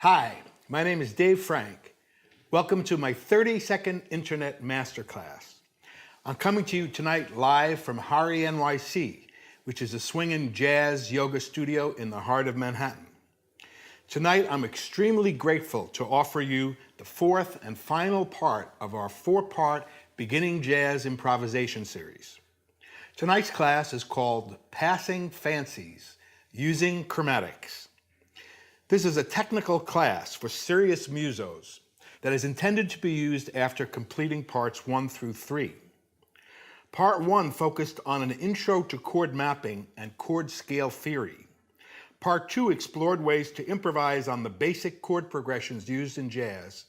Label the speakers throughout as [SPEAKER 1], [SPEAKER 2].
[SPEAKER 1] Hi, my name is Dave Frank. Welcome to my 30-second internet masterclass. I'm coming to you tonight live from Hari NYC, which is a swinging jazz yoga studio in the heart of Manhattan. Tonight, I'm extremely grateful to offer you the fourth and final part of our four-part beginning jazz improvisation series. Tonight's class is called Passing Fancies, Using Chromatics. This is a technical class for serious musos that is intended to be used after completing parts 1 through 3. Part 1 focused on an intro to chord mapping and chord scale theory. Part 2 explored ways to improvise on the basic chord progressions used in jazz,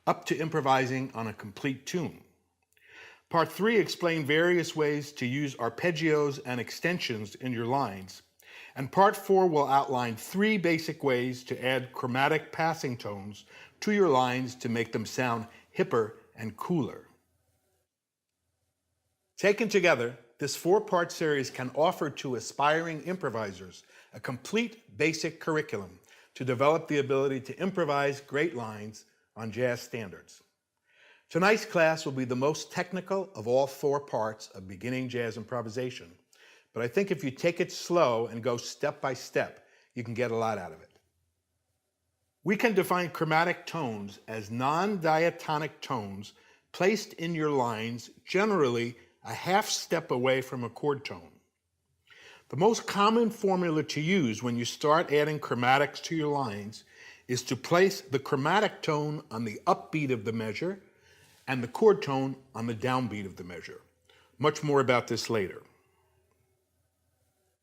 [SPEAKER 1] up to improvising on a complete tune. Part 3 explained various ways to use arpeggios and extensions in your lines. And Part 4 will outline 3 basic ways to add chromatic passing tones to your lines to make them sound hipper and cooler. Taken together, this 4-part series can offer to aspiring improvisers a complete basic curriculum to develop the ability to improvise great lines on jazz standards. Tonight's class will be the most technical of all 4 parts of beginning jazz improvisation. But I think if you take it slow and go step by step, you can get a lot out of it. We can define chromatic tones as non-diatonic tones placed in your lines, generally a half step away from a chord tone. The most common formula to use when you start adding chromatics to your lines is to place the chromatic tone on the upbeat of the measure and the chord tone on the downbeat of the measure. Much more about this later.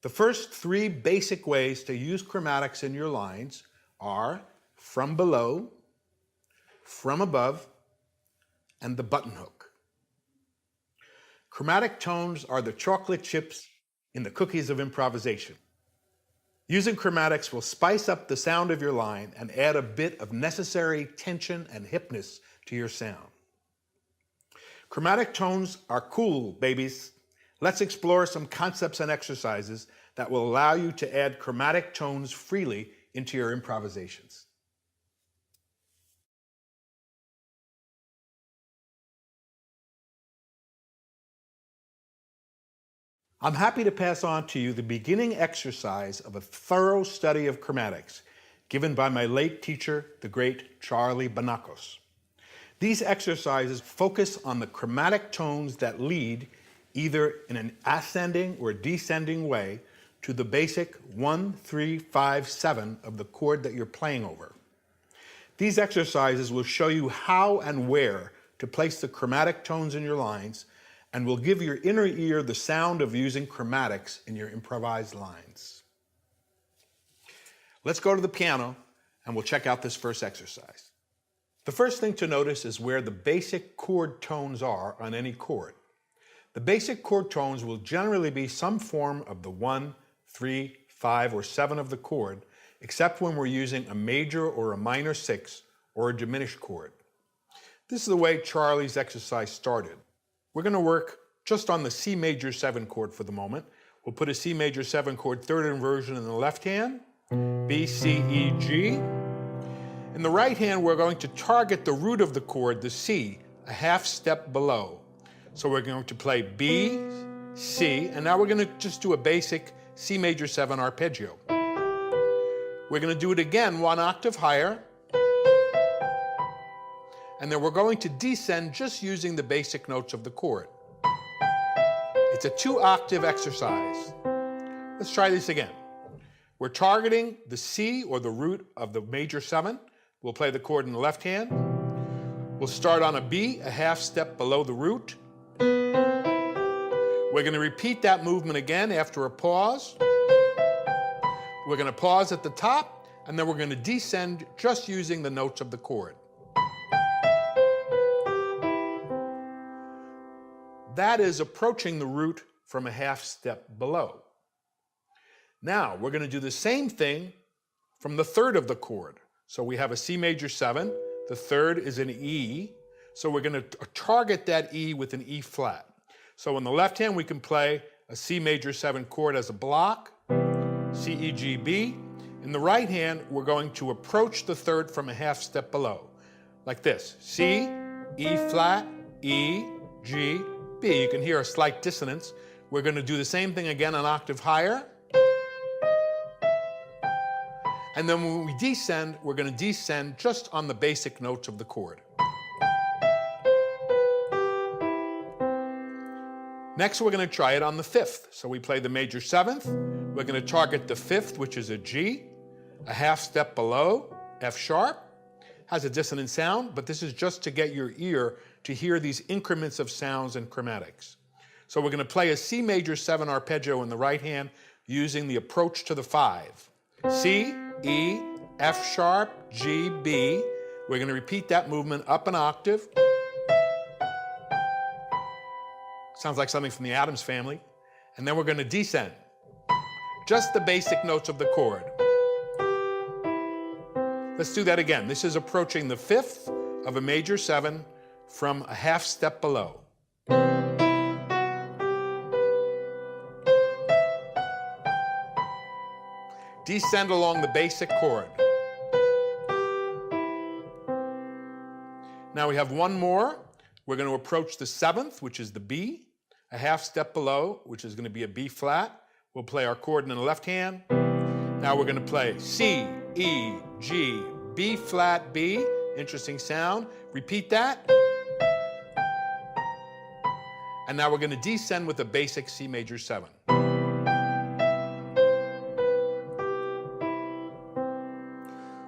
[SPEAKER 1] The first 3 basic ways to use chromatics in your lines are from below, from above, and the button hook. Chromatic tones are the chocolate chips in the cookies of improvisation. Using chromatics will spice up the sound of your line and add a bit of necessary tension and hipness to your sound. Chromatic tones are cool, babies. Let's explore some concepts and exercises that will allow you to add chromatic tones freely into your improvisations. I'm happy to pass on to you the beginning exercise of a thorough study of chromatics given by my late teacher, the great Charlie Banacos. These exercises focus on the chromatic tones that lead either in an ascending or descending way to the basic 1, 3, 5, 7 of the chord that you're playing over. These exercises will show you how and where to place the chromatic tones in your lines and will give your inner ear the sound of using chromatics in your improvised lines. Let's go to the piano and we'll check out this first exercise. The first thing to notice is where the basic chord tones are on any chord. The basic chord tones will generally be some form of the 1, 3, 5, or 7 of the chord, except when we're using a major or a minor 6 or a diminished chord. This is the way Charlie's exercise started. We're going to work just on the C major 7 chord for the moment. We'll put a C major 7 chord third inversion in the left hand, B, C, E, G. In the right hand, we're going to target the root of the chord, the C, a half step below. So we're going to play B, C, and now we're going to just do a basic C major 7 arpeggio. We're going to do it again 1 octave higher, and then we're going to descend just using the basic notes of the chord. It's a 2-octave exercise. Let's try this again. We're targeting the C, or the root of the major 7. We'll play the chord in the left hand. We'll start on a B, a half step below the root. We're going to repeat that movement again after a pause. We're going to pause at the top, and then we're going to descend just using the notes of the chord. That is approaching the root from a half step below. Now, we're going to do the same thing from the third of the chord. So we have a C major 7. The third is an E. So we're going to target that E with an E flat. So in the left hand, we can play a C major 7 chord as a block, C, E, G, B. In the right hand, we're going to approach the third from a half step below, like this. C, E flat, E, G, B. You can hear a slight dissonance. We're going to do the same thing again an octave higher. And then when we descend, we're going to descend just on the basic notes of the chord. Next, we're going to try it on the fifth. So we play the major seventh. We're going to target the fifth, which is a G, a half step below, F sharp. Has a dissonant sound, but this is just to get your ear to hear these increments of sounds and chromatics. So we're going to play a C major 7 arpeggio in the right hand using the approach to the 5. C, E, F sharp, G, B. We're going to repeat that movement up an octave. Sounds like something from the Addams Family. And then we're going to descend. Just the basic notes of the chord. Let's do that again. This is approaching the fifth of a major 7 from a half step below. Descend along the basic chord. Now we have one more. We're going to approach the seventh, which is the B, a half step below, which is going to be a B flat. We'll play our chord in the left hand. Now we're going to play C, E, G, B flat, B. Interesting sound. Repeat that. And now we're going to descend with a basic C major 7.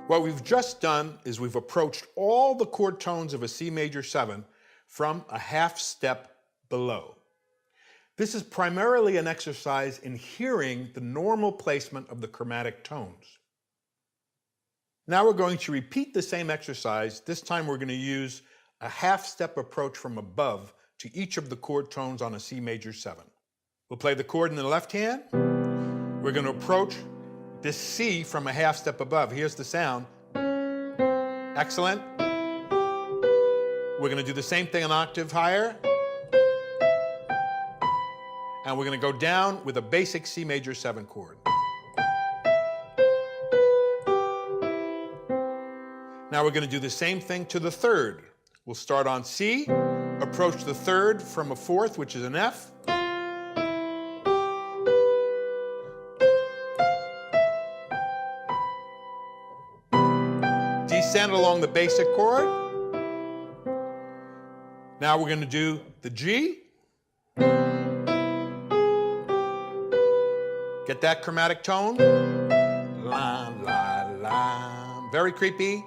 [SPEAKER 1] What we've just done is we've approached all the chord tones of a C major 7 from a half step below. This is primarily an exercise in hearing the normal placement of the chromatic tones. Now we're going to repeat the same exercise. This time we're going to use a half step approach from above to each of the chord tones on a C major 7. We'll play the chord in the left hand. We're going to approach this C from a half step above. Here's the sound. Excellent. We're going to do the same thing an octave higher. And we're going to go down with a basic C major 7 chord. Now we're going to do the same thing to the third. We'll start on C, approach the third from a fourth, which is an F. Descend along the basic chord. Now we're going to do the G. Get that chromatic tone. La, la, la. Very creepy.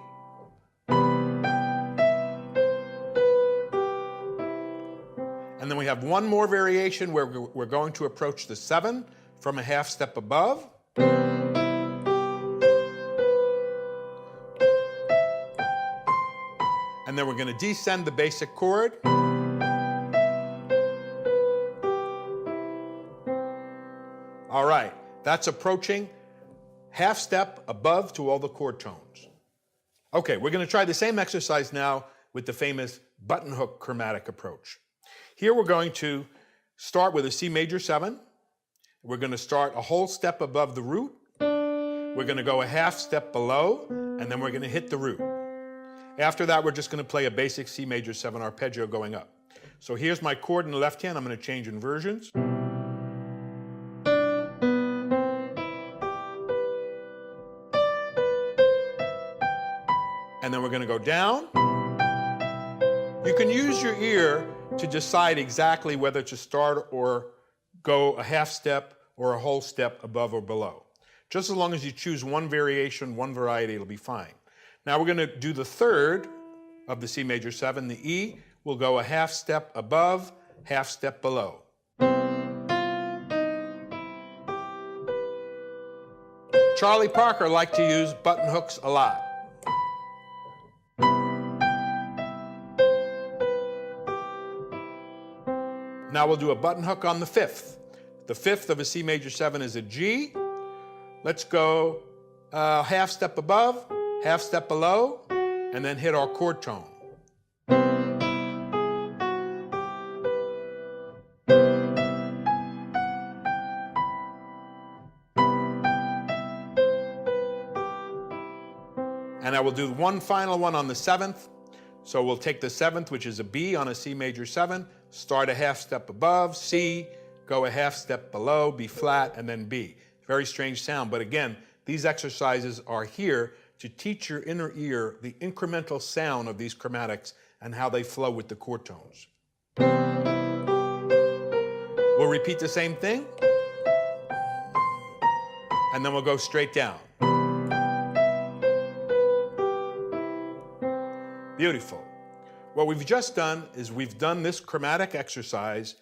[SPEAKER 1] And then we have one more variation where we're going to approach the 7 from a half step above. And then we're going to descend the basic chord. All right, that's approaching half step above to all the chord tones. Okay, we're going to try the same exercise now with the famous button hook chromatic approach. Here we're going to start with a C major 7. We're going to start a whole step above the root. We're going to go a half step below, and then we're going to hit the root. After that, we're just going to play a basic C major 7 arpeggio going up. So here's my chord in the left hand. I'm going to change inversions. And then we're going to go down. You can use your ear to decide exactly whether to start or go a half step or a whole step above or below. Just as long as you choose one variation, one variety, it'll be fine. Now we're going to do the third of the C major 7, the E. We'll go a half step above, half step below. Charlie Parker liked to use button hooks a lot. Now we'll do a button hook on the fifth. The fifth of a C major 7 is a G. Let's go half step above, half step below, and then hit our chord tone. Now we'll do one final one on the 7th. So we'll take the 7th, which is a B on a C major 7, start a half step above, C, go a half step below, B flat, and then B. Very strange sound, but again, these exercises are here to teach your inner ear the incremental sound of these chromatics and how they flow with the chord tones. We'll repeat the same thing, and then we'll go straight down. Beautiful. What we've just done is we've done this chromatic exercise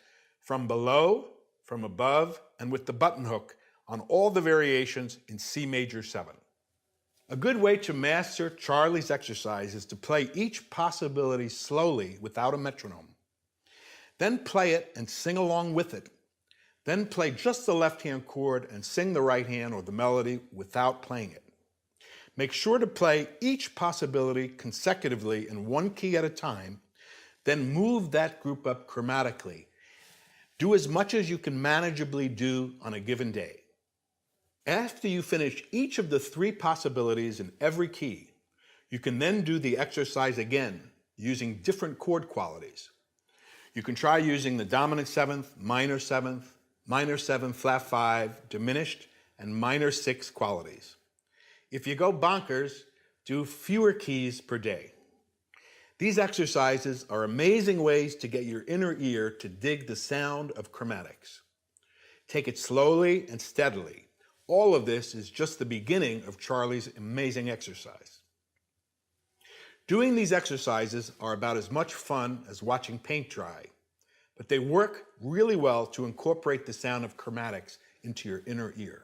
[SPEAKER 1] from below, from above, and with the button hook on all the variations in C major 7. A good way to master Charlie's exercise is to play each possibility slowly without a metronome. Then play it and sing along with it. Then play just the left-hand chord and sing the right hand or the melody without playing it. Make sure to play each possibility consecutively in one key at a time, then move that group up chromatically. Do as much as you can manageably do on a given day. After you finish each of the 3 possibilities in every key, you can then do the exercise again using different chord qualities. You can try using the dominant 7th, minor 7, flat 5, diminished, and minor 6 qualities. If you go bonkers, do fewer keys per day. These exercises are amazing ways to get your inner ear to dig the sound of chromatics. Take it slowly and steadily. All of this is just the beginning of Charlie's amazing exercise. Doing these exercises are about as much fun as watching paint dry, but they work really well to incorporate the sound of chromatics into your inner ear.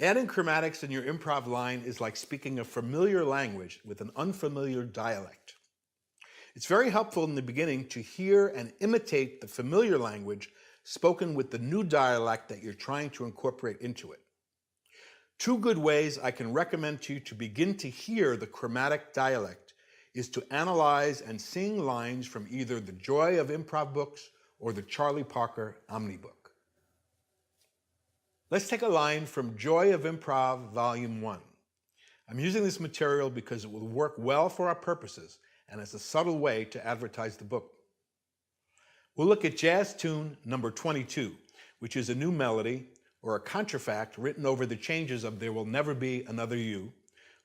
[SPEAKER 1] Adding chromatics in your improv line is like speaking a familiar language with an unfamiliar dialect. It's very helpful in the beginning to hear and imitate the familiar language spoken with the new dialect that you're trying to incorporate into it. 2 good ways I can recommend to you to begin to hear the chromatic dialect is to analyze and sing lines from either the Joy of Improv books or the Charlie Parker Omnibook. Let's take a line from Joy of Improv, Volume 1. I'm using this material because it will work well for our purposes and as a subtle way to advertise the book. We'll look at jazz tune number 22, which is a new melody or a contrafact written over the changes of There Will Never Be Another You,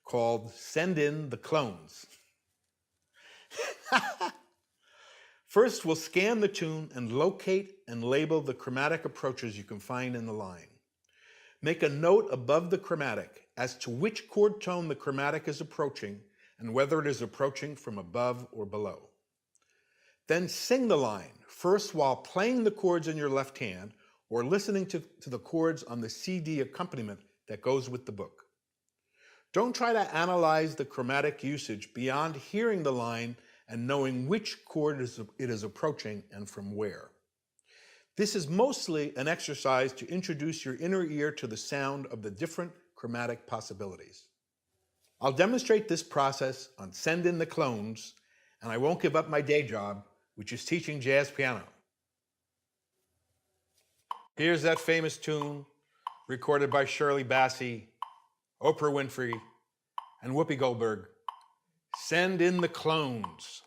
[SPEAKER 1] called Send In the Clones. First, we'll scan the tune and locate and label the chromatic approaches you can find in the line. Make a note above the chromatic as to which chord tone the chromatic is approaching and whether it is approaching from above or below. Then sing the line, first while playing the chords in your left hand or listening to the chords on the CD accompaniment that goes with the book. Don't try to analyze the chromatic usage beyond hearing the line and knowing which chord it is approaching and from where. This is mostly an exercise to introduce your inner ear to the sound of the different chromatic possibilities. I'll demonstrate this process on Send In the Clones, and I won't give up my day job, which is teaching jazz piano. Here's that famous tune recorded by Shirley Bassey, Oprah Winfrey, and Whoopi Goldberg. Send in the clones.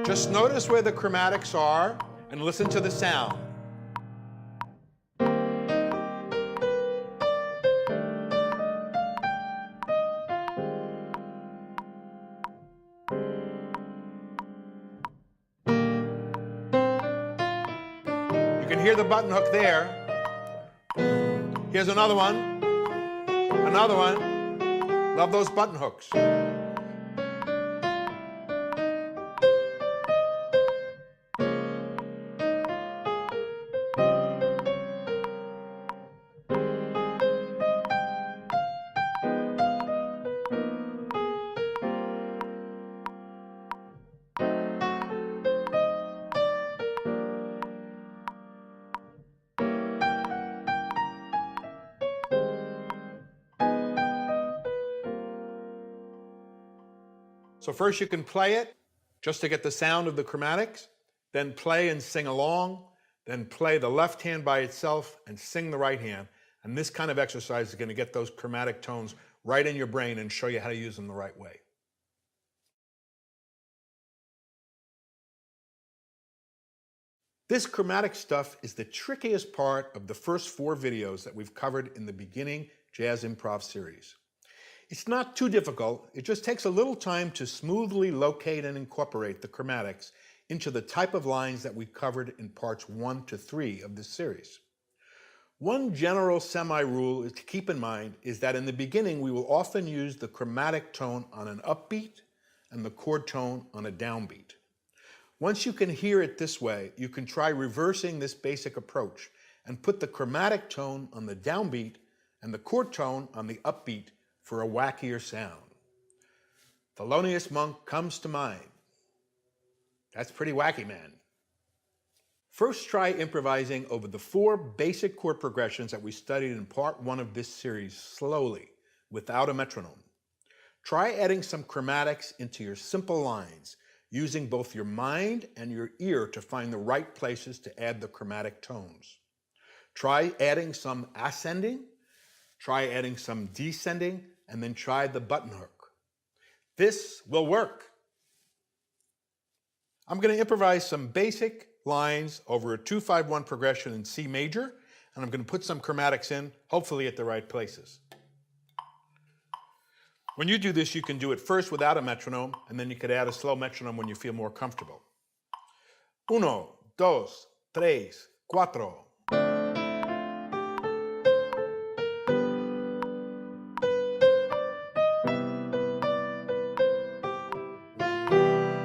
[SPEAKER 1] Just notice where the chromatics are and listen to the sound. You can hear the button hook there. Here's another one. Another one. Love those button hooks. So first you can play it just to get the sound of the chromatics, then play and sing along, then play the left hand by itself and sing the right hand. And this kind of exercise is going to get those chromatic tones right in your brain and show you how to use them the right way. This chromatic stuff is the trickiest part of the first 4 videos that we've covered in the beginning Jazz Improv series. It's not too difficult, it just takes a little time to smoothly locate and incorporate the chromatics into the type of lines that we covered in parts 1 to 3 of this series. One general semi-rule to keep in mind is that in the beginning we will often use the chromatic tone on an upbeat and the chord tone on a downbeat. Once you can hear it this way, you can try reversing this basic approach and put the chromatic tone on the downbeat and the chord tone on the upbeat for a wackier sound. Thelonious Monk comes to mind. That's pretty wacky, man. First, try improvising over the 4 basic chord progressions that we studied in part 1 of this series slowly, without a metronome. Try adding some chromatics into your simple lines, using both your mind and your ear to find the right places to add the chromatic tones. Try adding some ascending, try adding some descending, and then try the button hook. This will work. I'm going to improvise some basic lines over a 2-5-1 progression in C major, and I'm going to put some chromatics in, hopefully at the right places. When you do this, you can do it first without a metronome, and then you could add a slow metronome when you feel more comfortable. 1, 2, 3, 4.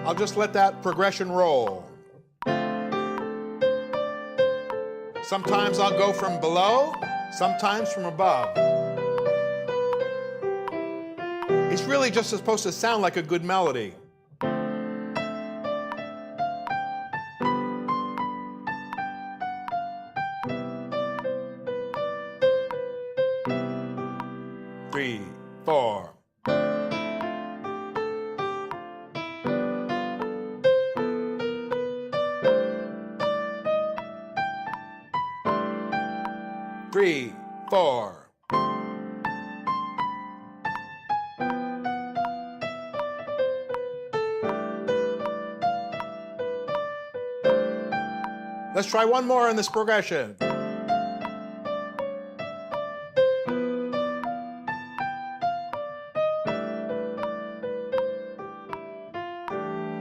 [SPEAKER 1] I'll just let that progression roll. Sometimes I'll go from below, sometimes from above. It's really just supposed to sound like a good melody. Three, 4. Three, 4. Let's try one more in this progression.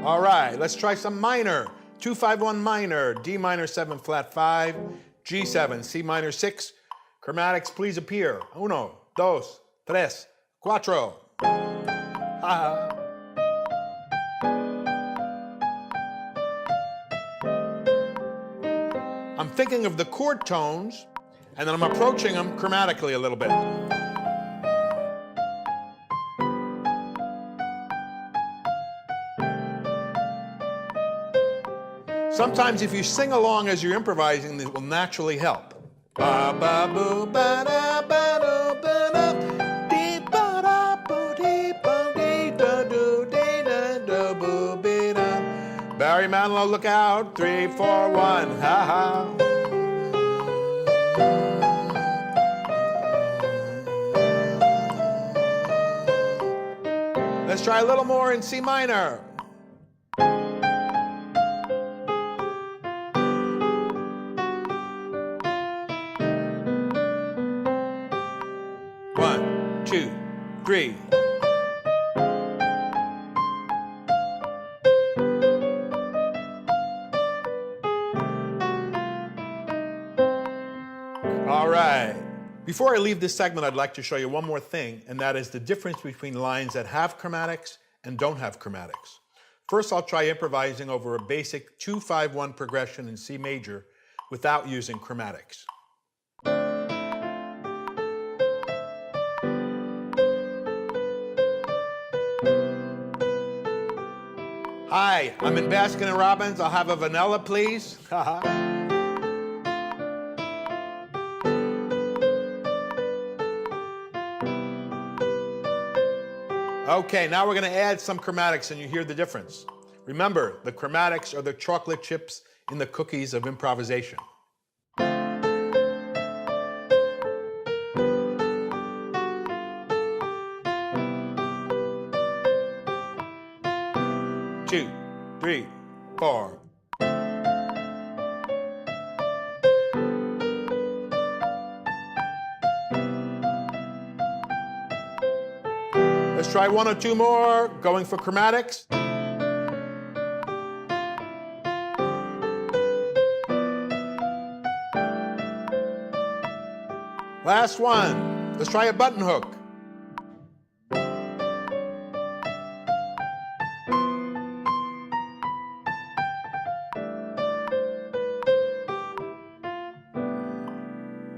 [SPEAKER 1] All right, let's try some minor. 2-5-1 minor, D minor 7 flat 5, G7, C minor 6. Chromatics, please appear. 1, 2, 3, 4. I'm thinking of the chord tones, and then I'm approaching them chromatically a little bit. Sometimes if you sing along as you're improvising, it will naturally help. Ba ba boo ba da ba do ba da dee ba da boo dee ba dee da do dee da do boo be da. Barry Manilow, look out! 3, 4, 1, ha ha. Let's try a little more in C minor. One, 2, 3. All right. Before I leave this segment, I'd like to show you one more thing, and that is the difference between lines that have chromatics and don't have chromatics. First, I'll try improvising over a basic 2-5-1 progression in C major without using chromatics. Hi, I'm in Baskin & Robbins. I'll have a vanilla, please. Okay, now we're going to add some chromatics and you hear the difference. Remember, the chromatics are the chocolate chips in the cookies of improvisation. Two, three, four. Let's try one or two more, going for chromatics. Last one. Let's try a button hook.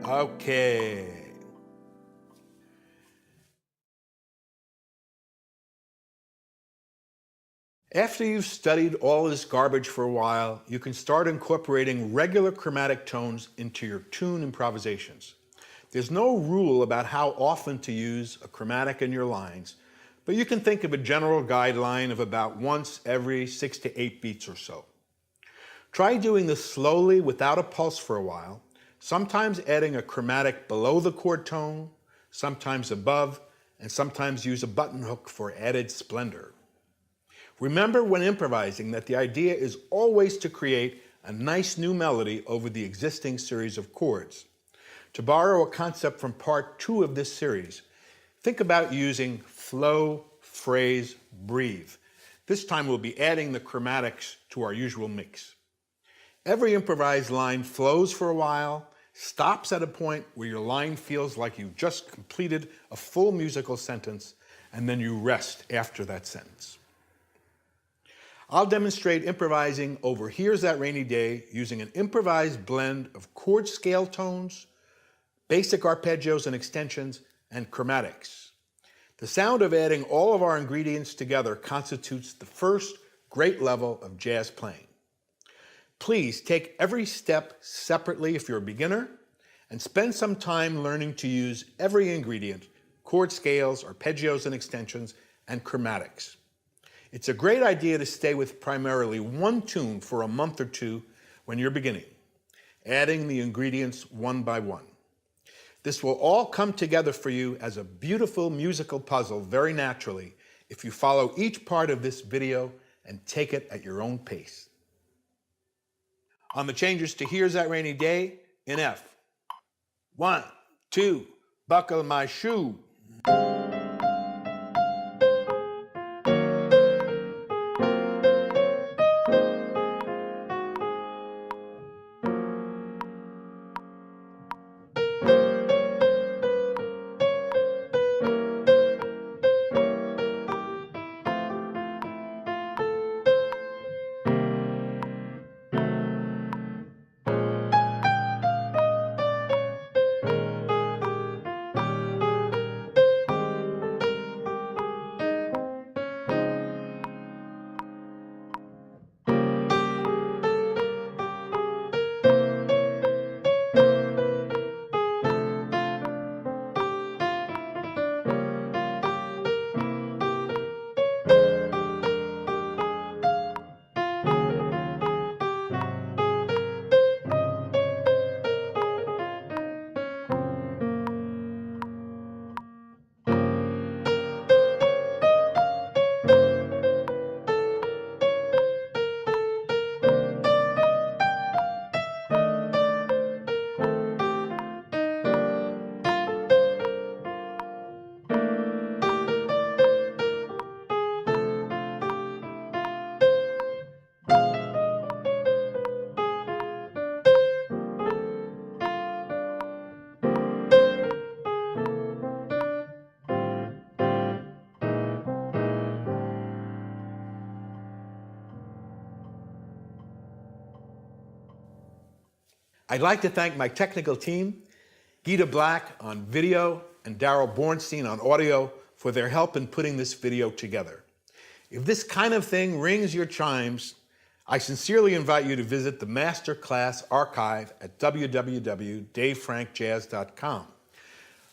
[SPEAKER 1] Okay. After you've studied all this garbage for a while, you can start incorporating regular chromatic tones into your tune improvisations. There's no rule about how often to use a chromatic in your lines, but you can think of a general guideline of about once every 6 to 8 beats or so. Try doing this slowly without a pulse for a while, sometimes adding a chromatic below the chord tone, sometimes above, and sometimes use a button hook for added splendor. Remember when improvising that the idea is always to create a nice new melody over the existing series of chords. To borrow a concept from part 2 of this series, think about using flow, phrase, breathe. This time we'll be adding the chromatics to our usual mix. Every improvised line flows for a while, stops at a point where your line feels like you just completed a full musical sentence, and then you rest after that sentence. I'll demonstrate improvising over Here's That Rainy Day using an improvised blend of chord scale tones, basic arpeggios and extensions, and chromatics. The sound of adding all of our ingredients together constitutes the first great level of jazz playing. Please take every step separately if you're a beginner, and spend some time learning to use every ingredient, chord scales, arpeggios and extensions, and chromatics. It's a great idea to stay with primarily one tune for a month or two when you're beginning, adding the ingredients one by one. This will all come together for you as a beautiful musical puzzle very naturally if you follow each part of this video and take it at your own pace. On the changes to Here's That Rainy Day in F. 1, 2, buckle my shoe. I'd like to thank my technical team, Gita Black on video and Daryl Bornstein on audio for their help in putting this video together. If this kind of thing rings your chimes, I sincerely invite you to visit the Masterclass archive at www.davefrankjazz.com.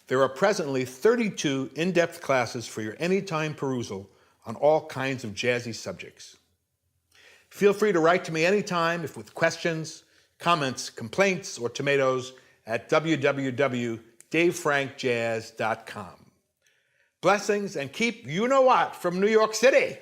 [SPEAKER 1] There are presently 32 in-depth classes for your anytime perusal on all kinds of jazzy subjects. Feel free to write to me anytime if with questions, comments, complaints, or tomatoes at www.davefrankjazz.com. Blessings and keep you-know-what from New York City.